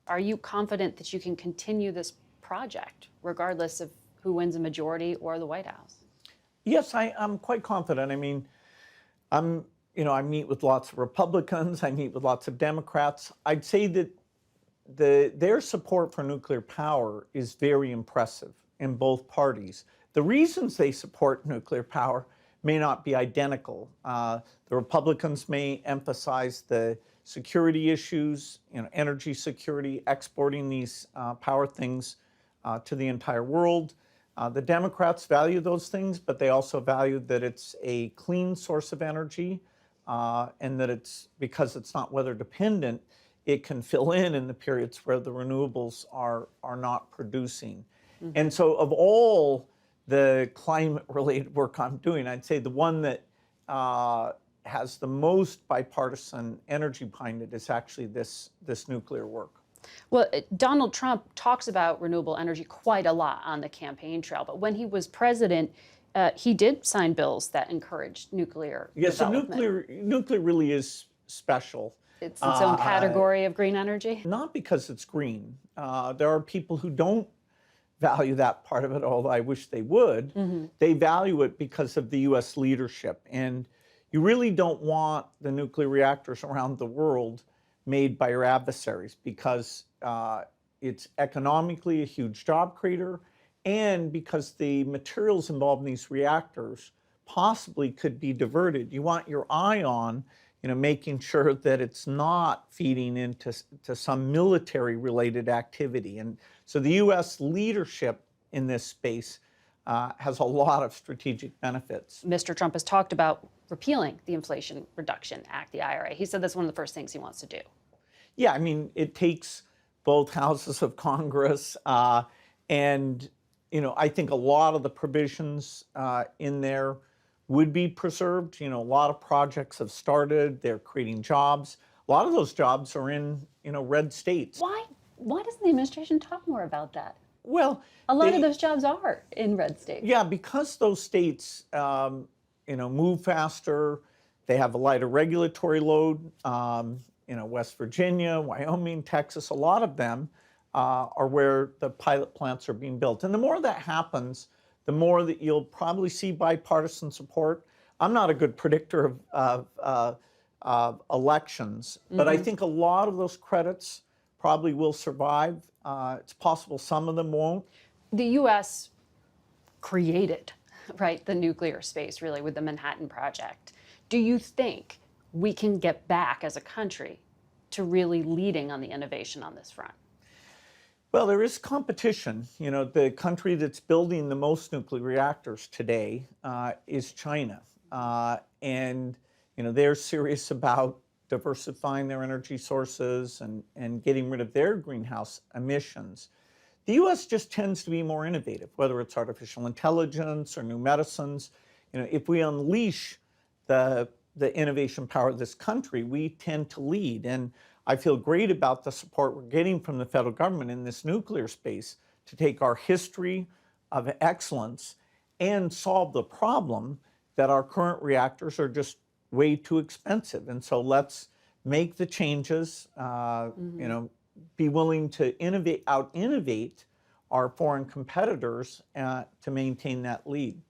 Are you confident that you can continue this project, regardless of who wins a majority or the White House? Yes, I'm quite confident. I mean, I meet with lots of Republicans, I meet with lots of Democrats. I'd say that their support for nuclear power is very impressive in both parties. The reasons they support nuclear power may not be identical. The Republicans may emphasize the security issues, energy security, exporting these power things to the entire world. The Democrats value those things, but they also value that it's a clean source of energy, and that because it's not weather dependent, it can fill in the periods where the renewables are not producing. Mm-hmm. And so of all the climate-related work I'm doing, I'd say the one that has the most bipartisan energy behind it is actually this nuclear work. Well, Donald Trump talks about renewable energy quite a lot on the campaign trail, but when he was president, he did sign bills that encouraged nuclear development. So nuclear really is special. It's its own category of green energy? Not because it's green. There are people who don't value that part of it, although I wish they would. Mm-hmm. They value it because of the U.S. leadership. And you really don't want the nuclear reactors around the world made by your adversaries, because it's economically a huge job creator, and because the materials involved in these reactors possibly could be diverted. You want your eye on making sure that it's not feeding into some military-related activity. And so the U.S. leadership in this space has a lot of strategic benefits. Mr. Trump has talked about repealing the Inflation Reduction Act, the IRA. He said that's one of the first things he wants to do. Yeah, I mean, it takes both houses of Congress, and I think a lot of the provisions in there would be preserved. A lot of projects have started. They're creating jobs. A lot of those jobs are in red states. Why doesn't the administration talk more about that? Well, a lot of those jobs are in red states. Yeah, because those states move faster. They have a lighter regulatory load. West Virginia, Wyoming, Texas, a lot of them are where the pilot plants are being built. And the more that happens, the more that you'll probably see bipartisan support. I'm not a good predictor of elections, mm-hmm. but I think a lot of those credits probably will survive. It's possible some of them won't. The U.S. created, the nuclear space, really, with the Manhattan Project. Do you think we can get back as a country to really leading on the innovation on this front? Well, there is competition. The country that's building the most nuclear reactors today is China. And they're serious about diversifying their energy sources and getting rid of their greenhouse emissions. The U.S. just tends to be more innovative, whether it's artificial intelligence or new medicines. If we unleash the innovation power of this country, we tend to lead. And I feel great about the support we're getting from the federal government in this nuclear space to take our history of excellence and solve the problem that our current reactors are just way too expensive. And so let's make the changes, mm-hmm. Be willing to out-innovate our foreign competitors to maintain that lead.